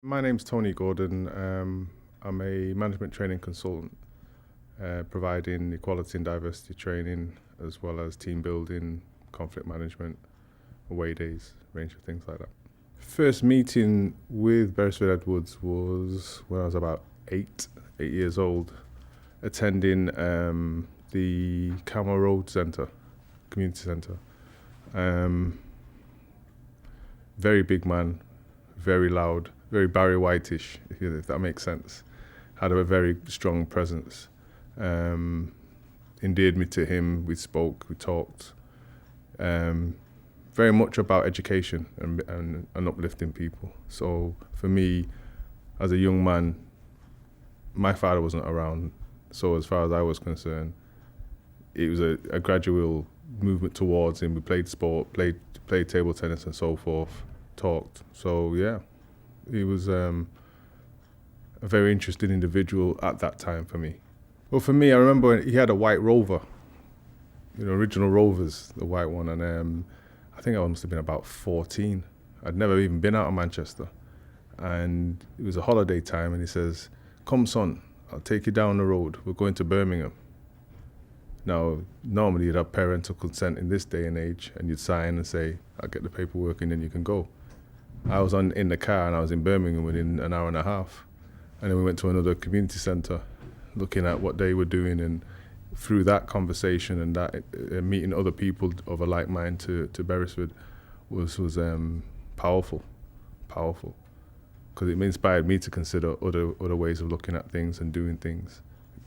My name's Tony Gordon. I'm a management training consultant, providing equality and diversity training as well as team building, conflict management, away days, range of things like that. First meeting with Beresford Edwards was when I was about 8 years old, attending the Carmoor Road Community Centre. Very big man, very loud, very Barry Whitish, if that makes sense. Had a very strong presence. Endeared me to him. We spoke, we talked. Very much about education and uplifting people. So for me, as a young man, my father wasn't around. So as far as I was concerned, it was a gradual movement towards him. We played sport, played table tennis and so forth, talked. So yeah, he was a very interesting individual at that time for me. Well, for me, I remember he had a white Rover, original Rovers, the white one, and I think I must have been about 14. I'd never even been out of Manchester, and it was a holiday time, and he says, "Come, son, I'll take you down the road. We're going to Birmingham." Now, normally you'd have parental consent in this day and age, and you'd sign and say, "I'll get the paperwork and then you can go." I was in the car and I was in Birmingham within an hour and a half. And then we went to another community centre looking at what they were doing, and through that conversation and that meeting other people of a like mind to Beresford was powerful, because it inspired me to consider other ways of looking at things and doing things.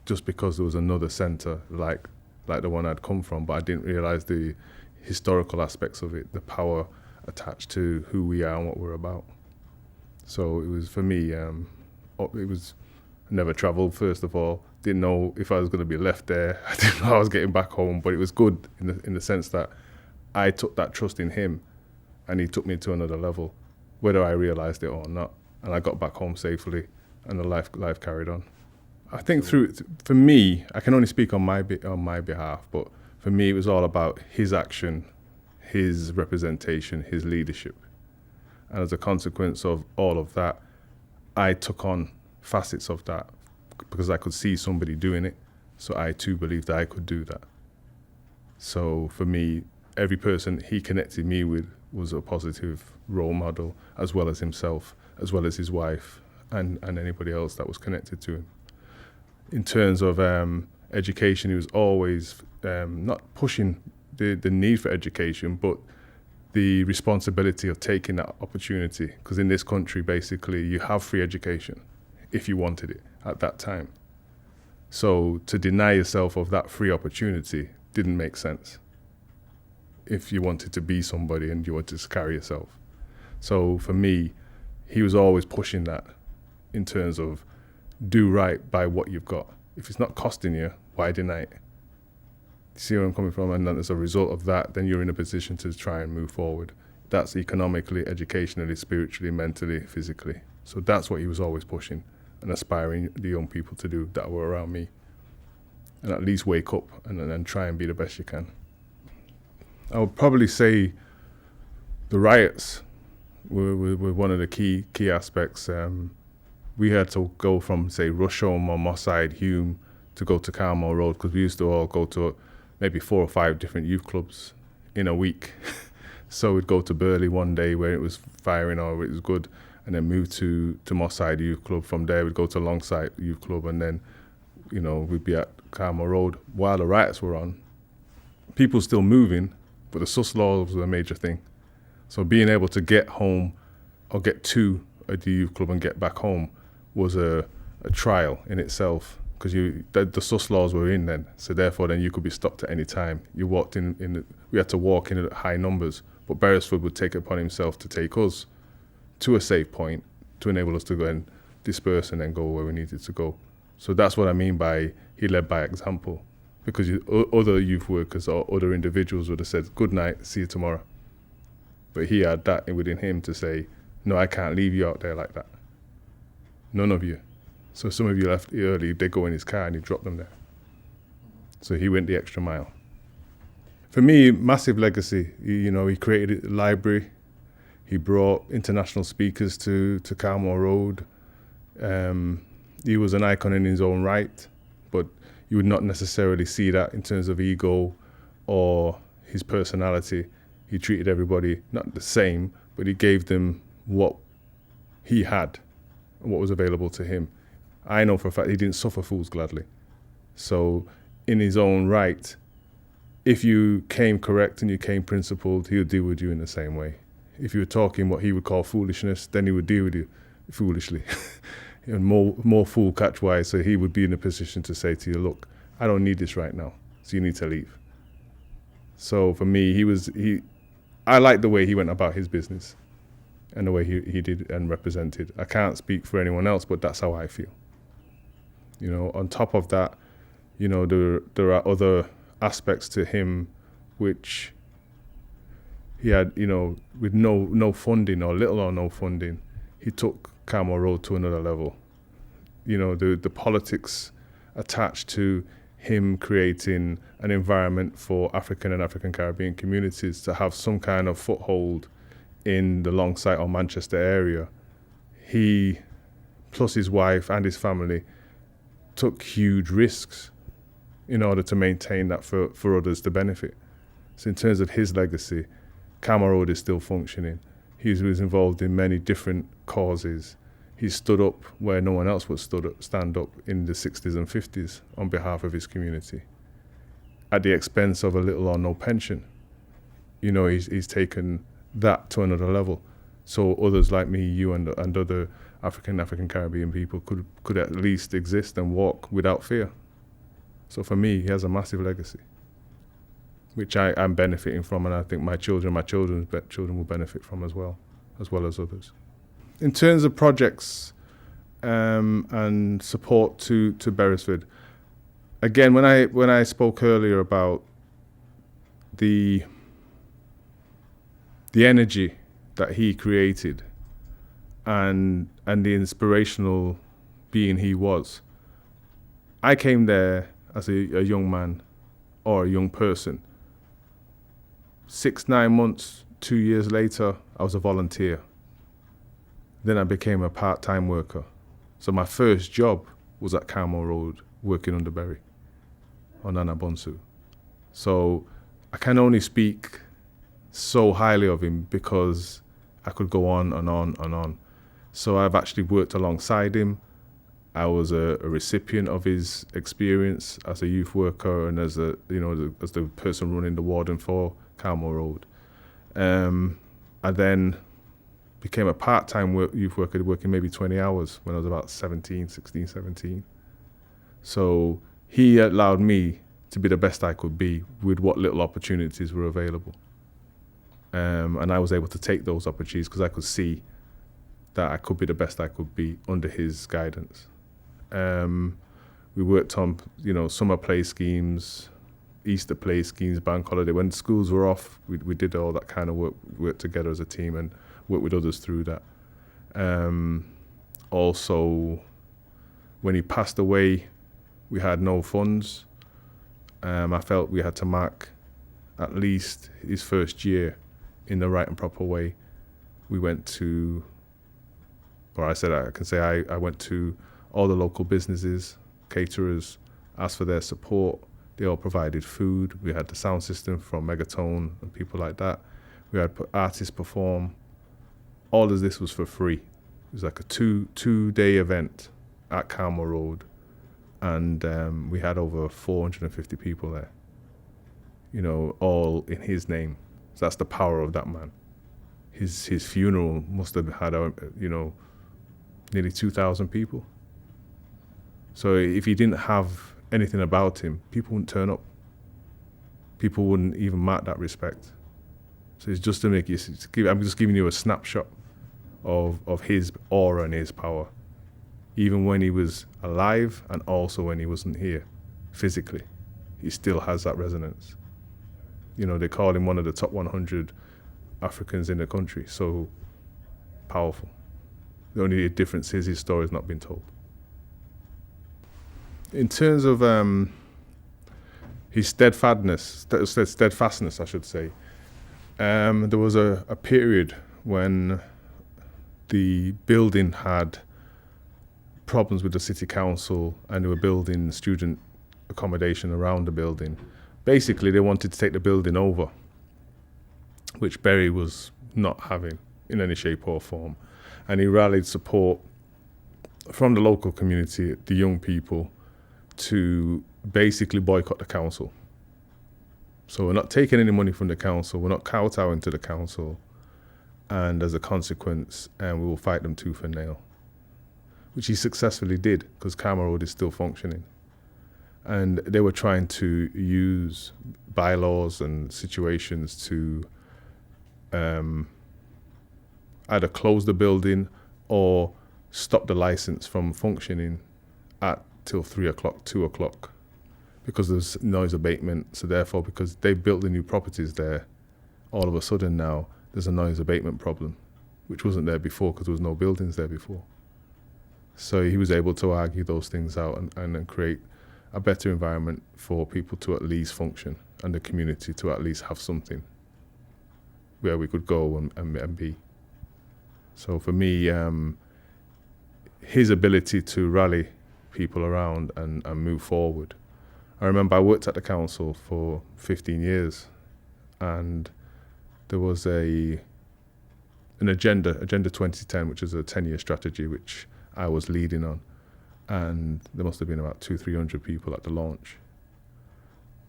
Just because there was another centre like the one I'd come from, but I didn't realise the historical aspects of it, the power attached to who we are and what we're about. So it was, for me, it was, I never travelled, first of all. Didn't know if I was going to be left there. I didn't know I was getting back home, but it was good in the sense that I took that trust in him and he took me to another level, whether I realised it or not. And I got back home safely and the life carried on. I think for me, I can only speak on my behalf, but for me it was all about his action, his representation, his leadership. And as a consequence of all of that, I took on facets of that because I could see somebody doing it. So I too believed that I could do that. So for me, every person he connected me with was a positive role model, as well as himself, as well as his wife, and anybody else that was connected to him. In terms of education, he was always not pushing the need for education, but the responsibility of taking that opportunity. Because in this country, basically, you have free education if you wanted it at that time. So to deny yourself of that free opportunity didn't make sense if you wanted to be somebody and you wanted to carry yourself. So for me, he was always pushing that in terms of do right by what you've got. If it's not costing you, why deny it? See where I'm coming from? And then as a result of that, then you're in a position to try and move forward. That's economically, educationally, spiritually, mentally, physically. So that's what he was always pushing and aspiring the young people to do that were around me. And at least wake up and try and be the best you can. I would probably say the riots were one of the key aspects. We had to go from, say, Rusholme or Moss Side, Hume, to go to Carmoor Road, because we used to all go to maybe 4 or 5 different youth clubs in a week. So we'd go to Burley one day where it was firing or it was good, and then move to Moss Side Youth Club. From there we'd go to Longside Youth Club, and then we'd be at Carmoor Road while the riots were on. People still moving, but the sus laws were a major thing. So being able to get home or get to the youth club and get back home was a trial in itself, because the sus laws were in then, so therefore then you could be stopped at any time. You walked we had to walk in at high numbers, but Beresford would take it upon himself to take us to a safe point to enable us to go and disperse and then go where we needed to go. So that's what I mean by he led by example, because other youth workers or other individuals would have said, "Good night, see you tomorrow." But he had that within him to say, "No, I can't leave you out there like that. None of you." So some of you left early, they go in his car and he dropped them there. So he went the extra mile. For me, massive legacy. He created a library. He brought international speakers to Carmoor Road. He was an icon in his own right, but you would not necessarily see that in terms of ego or his personality. He treated everybody not the same, but he gave them what he had and what was available to him. I know for a fact he didn't suffer fools gladly. So in his own right, if you came correct and you came principled, he would deal with you in the same way. If you were talking what he would call foolishness, then he would deal with you foolishly. And more fool catch wise, so he would be in a position to say to you, look, I don't need this right now, so you need to leave. So for me, I like the way he went about his business and the way he did and represented. I can't speak for anyone else, but that's how I feel. You know, on top of that, you know, there are other aspects to him which he had, you know, with no funding or little or no funding, he took Carmoor Road to another level. You know, the politics attached to him creating an environment for African and African Caribbean communities to have some kind of foothold in the Longsight or Manchester area. He, plus his wife and his family, took huge risks in order to maintain that for others to benefit. So in terms of his legacy, Carmoor Road is still functioning. He was involved in many different causes. He stood up where no one else would stand up in the 60s and 50s on behalf of his community, at the expense of a little or no pension. You know, he's taken that to another level. So others like me, you, and other African Caribbean people could at least exist and walk without fear. So for me, he has a massive legacy, which I'm benefiting from, and I think my children's children will benefit from as well as others. In terms of projects and support to Beresford, again, when I spoke earlier about the energy that he created and the inspirational being he was, I came there as a young man or a young person. 6-9 months, 2 years later, I was a volunteer. Then I became a part-time worker. So my first job was at Carmoor Road, working under Berry on Nana Bonsu. So I can only speak so highly of him because I could go on and on and on. So I've actually worked alongside him. I was a recipient of his experience as a youth worker and as the person running the warden for Carmoor Road. I then became a part-time youth worker, working maybe 20 hours when I was about 16, 17. So he allowed me to be the best I could be with what little opportunities were available. And I was able to take those opportunities because I could see that I could be the best I could be under his guidance. We worked on, summer play schemes, Easter play schemes, bank holiday. When schools were off, we did all that kind of work together as a team and work with others through that. Also, when he passed away, we had no funds. I felt we had to mark at least his first year in the right and proper way. We went to, I went to all the local businesses, caterers, asked for their support. They all provided food. We had the sound system from Megatone and people like that. We had artists perform. All of this was for free. It was like a two-day event at Carmoor Road, and we had over 450 people there. All in his name. So that's the power of that man. His funeral must have had nearly 2,000 people. So if he didn't have anything about him, people wouldn't turn up. People wouldn't even mark that respect. So it's just to make you, I'm just giving you a snapshot of his aura and his power, even when he was alive and also when he wasn't here physically. He still has that resonance. They call him one of the top 100 Africans in the country, so powerful. The only difference is his story has not been told. In terms of his steadfastness, I should say, there was a period when the building had problems with the city council and they were building student accommodation around the building. Basically, they wanted to take the building over, which Berry was not having in any shape or form. And he rallied support from the local community, the young people, to basically boycott the council. So we're not taking any money from the council, we're not kowtowing to the council, and as a consequence, we will fight them tooth and nail. Which he successfully did, because Carmoor Road is still functioning. And they were trying to use bylaws and situations to either close the building or stop the license from functioning till 3 o'clock, 2 o'clock, because there's noise abatement. So therefore, because they built the new properties there, all of a sudden now there's a noise abatement problem, which wasn't there before because there was no buildings there before. So he was able to argue those things out and create a better environment for people to at least function and the community to at least have something where we could go and be. So for me, his ability to rally people around and move forward. I remember I worked at the council for 15 years and there was an agenda 2010, which is a 10-year strategy, which I was leading on, and there must have been about 200-300 people at the launch.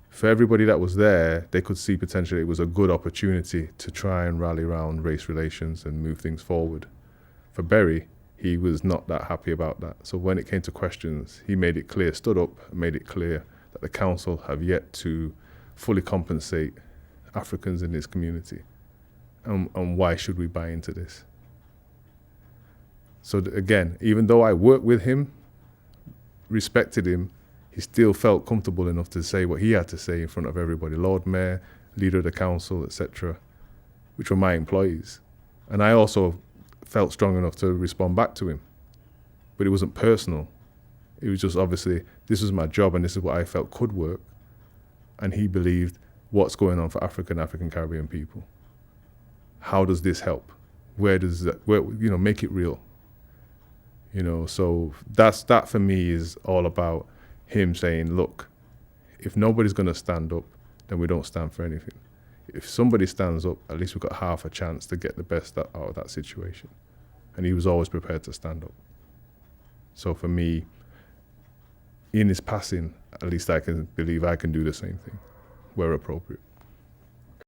For everybody that was there, they could see potentially it was a good opportunity to try and rally around race relations and move things forward. For Berry, he was not that happy about that. So when it came to questions, he made it clear, stood up and made it clear that the council have yet to fully compensate Africans in this community. And why should we buy into this? So again, even though I worked with him, respected him, he still felt comfortable enough to say what he had to say in front of everybody, Lord Mayor, leader of the council, etc., which were my employees. And I also felt strong enough to respond back to him. But it wasn't personal. It was just obviously, this was my job and this is what I felt could work. And he believed, what's going on for African Caribbean people? How does this help? Where does that, make it real? So that for me is all about him saying, look, if nobody's going to stand up, then we don't stand for anything. If somebody stands up, at least we've got half a chance to get the best out of that situation. And he was always prepared to stand up. So for me, in his passing, at least I can believe I can do the same thing where appropriate.